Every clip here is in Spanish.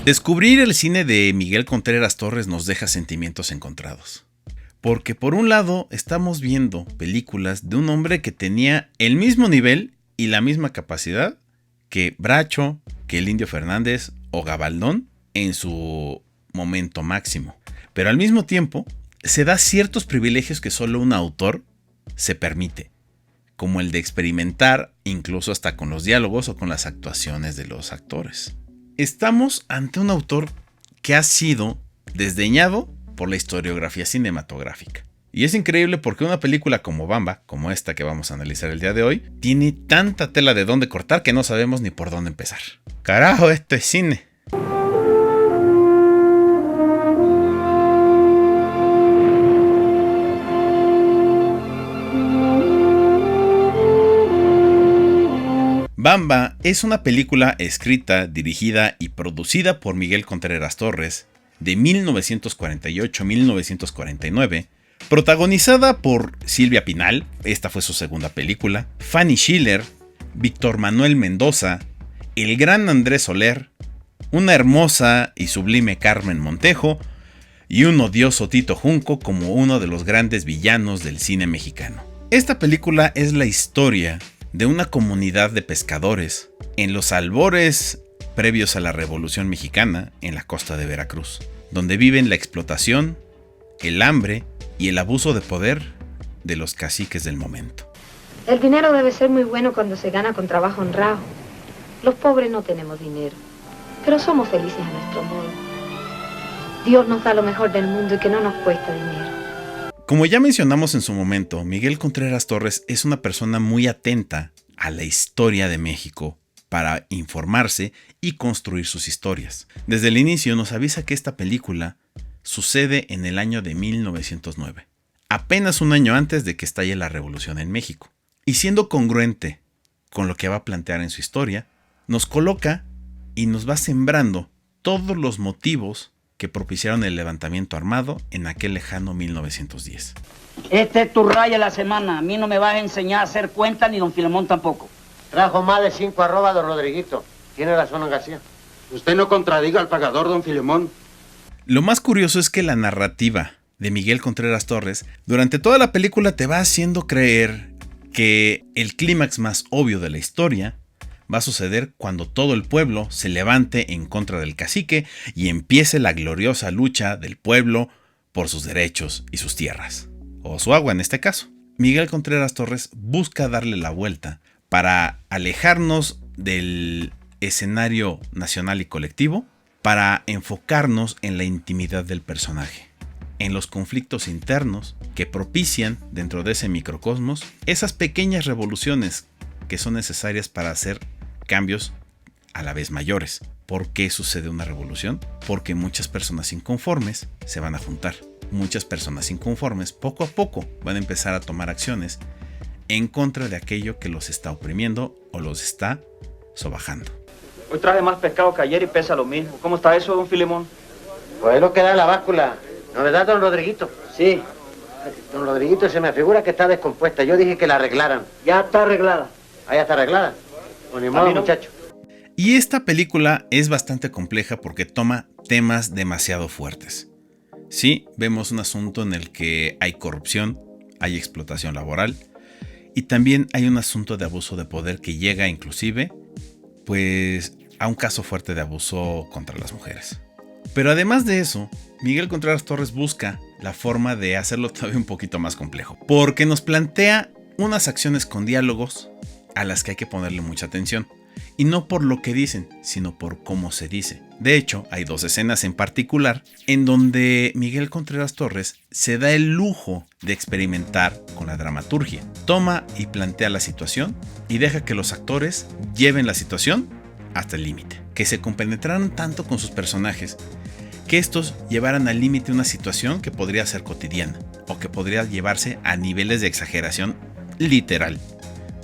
Descubrir el cine de Miguel Contreras Torres nos deja sentimientos encontrados. Porque por un lado estamos viendo películas de un hombre que tenía el mismo nivel y la misma capacidad que Bracho, que el Indio Fernández o Gabaldón en su momento máximo. Pero al mismo tiempo se da ciertos privilegios que solo un autor se permite, como el de experimentar incluso hasta con los diálogos o con las actuaciones de los actores. Estamos ante un autor que ha sido desdeñado por la historiografía cinematográfica. Y es increíble porque una película como Bamba, como esta que vamos a analizar el día de hoy, tiene tanta tela de dónde cortar que no sabemos ni por dónde empezar. ¡Carajo, esto es cine! Bamba es una película escrita, dirigida y producida por Miguel Contreras Torres de 1948-1949, protagonizada por Silvia Pinal, esta fue su segunda película, Fanny Schiller, Víctor Manuel Mendoza, el gran Andrés Soler, una hermosa y sublime Carmen Montejo y un odioso Tito Junco como uno de los grandes villanos del cine mexicano. Esta película es la historia de una comunidad de pescadores en los albores previos a la Revolución Mexicana en la costa de Veracruz, donde viven la explotación, el hambre y el abuso de poder de los caciques del momento. El dinero debe ser muy bueno cuando se gana con trabajo honrado. Los pobres no tenemos dinero, pero somos felices a nuestro modo. Dios nos da lo mejor del mundo y que no nos cuesta dinero. Como ya mencionamos en su momento, Miguel Contreras Torres es una persona muy atenta a la historia de México para informarse y construir sus historias. Desde el inicio nos avisa que esta película sucede en el año de 1909, apenas un año antes de que estalle la Revolución en México. Y siendo congruente con lo que va a plantear en su historia, nos coloca y nos va sembrando todos los motivos que propiciaron el levantamiento armado en aquel lejano 1910. Este es tu raya de la semana. A mí no me vas a enseñar a hacer cuentas ni don Filemón tampoco. Trajo más de 5 arrobas, don Rodriguito. Tiene razón, don García. Usted no contradiga al pagador, don Filemón. Lo más curioso es que la narrativa de Miguel Contreras Torres durante toda la película te va haciendo creer que el clímax más obvio de la historia va a suceder cuando todo el pueblo se levante en contra del cacique y empiece la gloriosa lucha del pueblo por sus derechos y sus tierras, o su agua en este caso. Miguel Contreras Torres busca darle la vuelta para alejarnos del escenario nacional y colectivo, para enfocarnos en la intimidad del personaje, en los conflictos internos que propician dentro de ese microcosmos esas pequeñas revoluciones que son necesarias para hacer cambios a la vez mayores. ¿Por qué sucede una revolución? Porque muchas personas inconformes se van a juntar. Muchas personas inconformes poco a poco van a empezar a tomar acciones en contra de aquello que los está oprimiendo o los está sobajando. Hoy traje más pescado que ayer y pesa lo mismo. ¿Cómo está eso, don Filemón? Pues es lo que da la báscula. ¿No le da, don Rodriguito? Sí. Don Rodriguito, se me figura que está descompuesta. Yo dije que la arreglaran. Ya está arreglada. Ah, ya está arreglada. Pues ni modo, muchacho. Y esta película es bastante compleja porque toma temas demasiado fuertes. Sí, vemos un asunto en el que hay corrupción, hay explotación laboral y también hay un asunto de abuso de poder que llega inclusive pues a un caso fuerte de abuso contra las mujeres. Pero además de eso, Miguel Contreras Torres busca la forma de hacerlo todavía un poquito más complejo, porque nos plantea unas acciones con diálogos a las que hay que ponerle mucha atención, y no por lo que dicen, sino por cómo se dice. De hecho, hay dos escenas en particular en donde Miguel Contreras Torres se da el lujo de experimentar con la dramaturgia. Toma y plantea la situación y deja que los actores lleven la situación hasta el límite, que se compenetraran tanto con sus personajes que estos llevaran al límite una situación que podría ser cotidiana o que podría llevarse a niveles de exageración literal.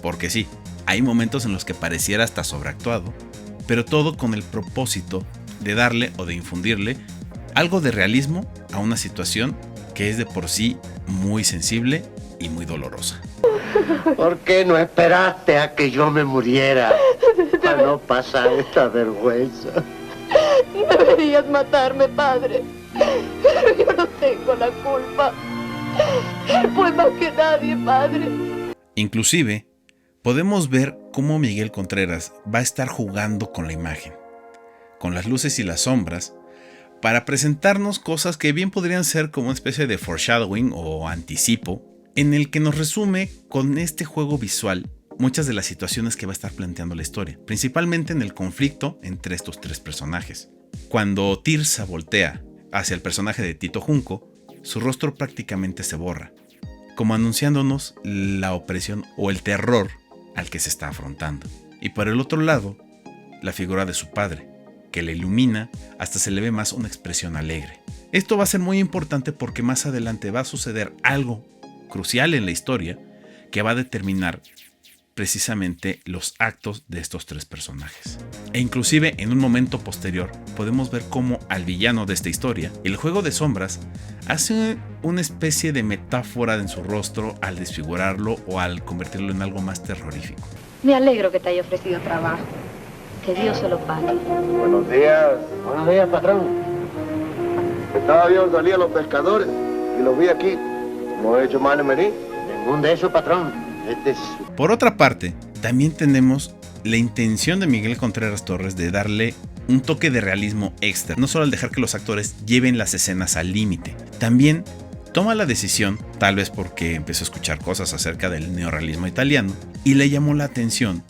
Porque sí, hay momentos en los que pareciera hasta sobreactuado, pero todo con el propósito de darle o de infundirle algo de realismo a una situación que es de por sí muy sensible y muy dolorosa. ¿Por qué no esperaste a que yo me muriera para no pasar esta vergüenza? De Querías matarme, padre. Pero yo no tengo la culpa. Él fue más que nadie, padre. Inclusive, podemos ver cómo Miguel Contreras va a estar jugando con la imagen, con las luces y las sombras, para presentarnos cosas que bien podrían ser como una especie de foreshadowing o anticipo, en el que nos resume con este juego visual muchas de las situaciones que va a estar planteando la historia, principalmente en el conflicto entre estos tres personajes. Cuando Tirsa voltea hacia el personaje de Tito Junco, su rostro prácticamente se borra, como anunciándonos la opresión o el terror al que se está afrontando. Y por el otro lado, la figura de su padre, que le ilumina hasta se le ve más una expresión alegre. Esto va a ser muy importante porque más adelante va a suceder algo crucial en la historia que va a determinar precisamente los actos de estos tres personajes. E inclusive en un momento posterior podemos ver cómo al villano de esta historia, el juego de sombras, hace una especie de metáfora en su rostro al desfigurarlo o al convertirlo en algo más terrorífico. Me alegro que te haya ofrecido trabajo. Que Dios se lo pague. Buenos días. Buenos días, patrón. Estaba viendo salir a los pescadores y los vi aquí. No he hecho mal en venir. Ningún de esos, patrón. Este es... Por otra parte, también tenemos la intención de Miguel Contreras Torres de darle un toque de realismo extra, no solo al dejar que los actores lleven las escenas al límite, también toma la decisión, tal vez porque empezó a escuchar cosas acerca del neorrealismo italiano, y le llamó la atención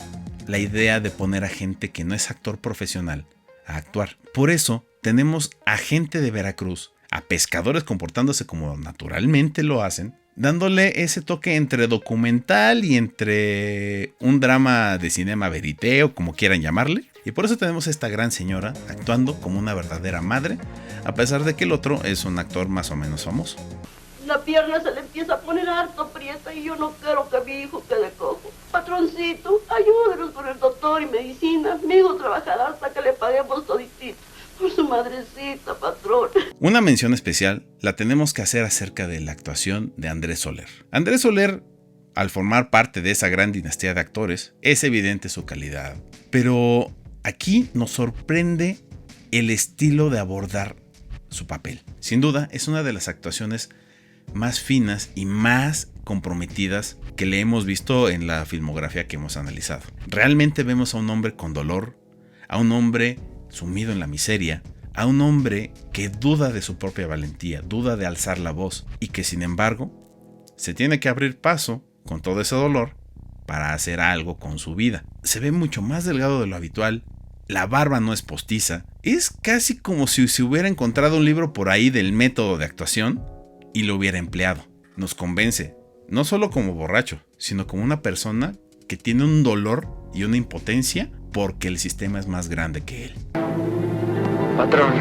la idea de poner a gente que no es actor profesional a actuar. Por eso tenemos a gente de Veracruz, a pescadores comportándose como naturalmente lo hacen, dándole ese toque entre documental y entre un drama de cinema verité o como quieran llamarle. Y por eso tenemos a esta gran señora actuando como una verdadera madre, a pesar de que el otro es un actor más o menos famoso. La pierna se le empieza a poner harto prieta y yo no quiero que mi hijo quede cojo. Patroncito, ayúdenos con el doctor y medicina. Mi hijo trabajará hasta que le paguemos toditito. Por su madrecita, patrón. Una mención especial la tenemos que hacer acerca de la actuación de Andrés Soler. Andrés Soler, al formar parte de esa gran dinastía de actores, es evidente su calidad. Pero aquí nos sorprende el estilo de abordar su papel. Sin duda, es una de las actuaciones más finas y más comprometidas que le hemos visto en la filmografía que hemos analizado. Realmente vemos a un hombre con dolor, a un hombre sumido en la miseria, a un hombre que duda de su propia valentía, duda de alzar la voz y que sin embargo se tiene que abrir paso con todo ese dolor para hacer algo con su vida. Se ve mucho más delgado de lo habitual, la barba no es postiza, es casi como si se hubiera encontrado un libro por ahí del método de actuación y lo hubiera empleado. Nos convence, no solo como borracho, sino como una persona que tiene un dolor y una impotencia porque el sistema es más grande que él. Patrón.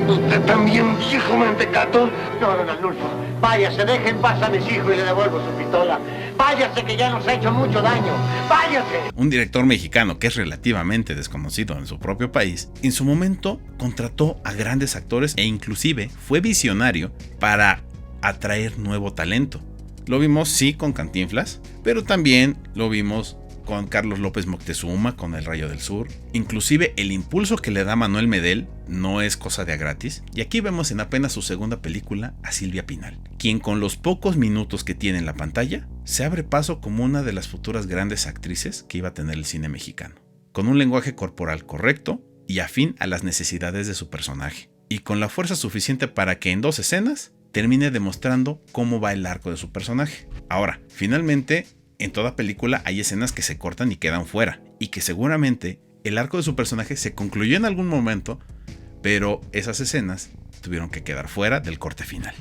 ¿Usted también, viejo mentecato? No, don Arnulfo. Váyase, deje en paz a mis hijos y le devuelvo su pistola. Váyase, que ya nos ha hecho mucho daño. Váyase. Un director mexicano que es relativamente desconocido en su propio país, en su momento contrató a grandes actores e inclusive fue visionario para atraer nuevo talento. Lo vimos sí con Cantinflas, pero también lo vimos con Carlos López Moctezuma, con El Rayo del Sur. Inclusive el impulso que le da Manuel Medel no es cosa de a gratis. Y aquí vemos en apenas su segunda película a Silvia Pinal, quien con los pocos minutos que tiene en la pantalla se abre paso como una de las futuras grandes actrices que iba a tener el cine mexicano, con un lenguaje corporal correcto y afín a las necesidades de su personaje, y con la fuerza suficiente para que en 2 escenas termine demostrando cómo va el arco de su personaje. Ahora, finalmente, en toda película hay escenas que se cortan y quedan fuera, y que seguramente el arco de su personaje se concluyó en algún momento, pero esas escenas tuvieron que quedar fuera del corte final.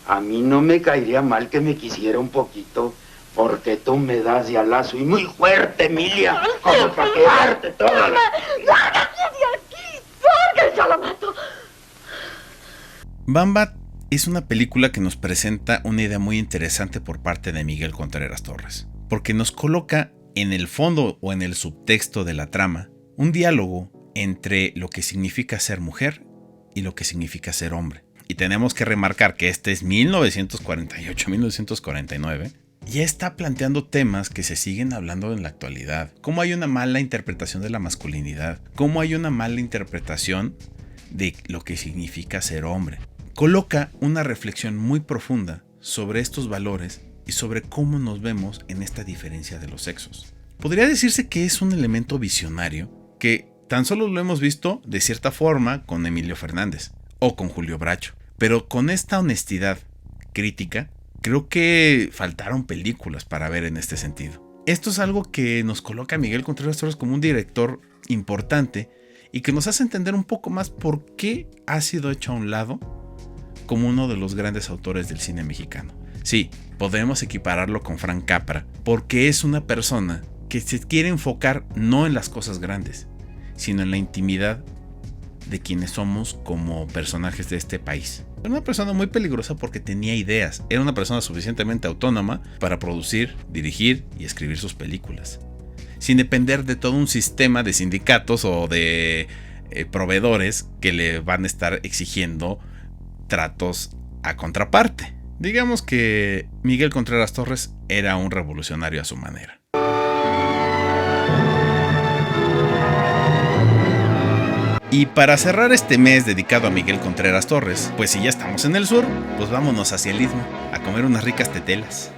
A mí no me caería mal que me quisiera un poquito, porque tú me das de alazo y muy fuerte, Emilia, como para quedarte toda la... ¡Lárgate de aquí! ¡Lárgate, yo lo mato! Bamba es una película que nos presenta una idea muy interesante por parte de Miguel Contreras Torres, porque nos coloca en el fondo o en el subtexto de la trama un diálogo entre lo que significa ser mujer y lo que significa ser hombre. Y tenemos que remarcar que este es 1948-1949 ya está planteando temas que se siguen hablando en la actualidad. Cómo hay una mala interpretación de la masculinidad, cómo hay una mala interpretación de lo que significa ser hombre. Coloca una reflexión muy profunda sobre estos valores y sobre cómo nos vemos en esta diferencia de los sexos. Podría decirse que es un elemento visionario que tan solo lo hemos visto de cierta forma con Emilio Fernández o con Julio Bracho, pero con esta honestidad crítica, creo que faltaron películas para ver en este sentido. Esto es algo que nos coloca a Miguel Contreras Torres como un director importante y que nos hace entender un poco más por qué ha sido hecho a un lado como uno de los grandes autores del cine mexicano. Sí, podemos equipararlo con Frank Capra, porque es una persona que se quiere enfocar no en las cosas grandes, sino en la intimidad de quienes somos como personajes de este país. Era una persona muy peligrosa porque tenía ideas, era una persona suficientemente autónoma para producir, dirigir y escribir sus películas, sin depender de todo un sistema de sindicatos o de proveedores que le van a estar exigiendo tratos a contraparte. Digamos que Miguel Contreras Torres era un revolucionario a su manera. Y para cerrar este mes dedicado a Miguel Contreras Torres, pues si ya estamos en el sur, pues vámonos hacia el istmo a comer unas ricas tetelas.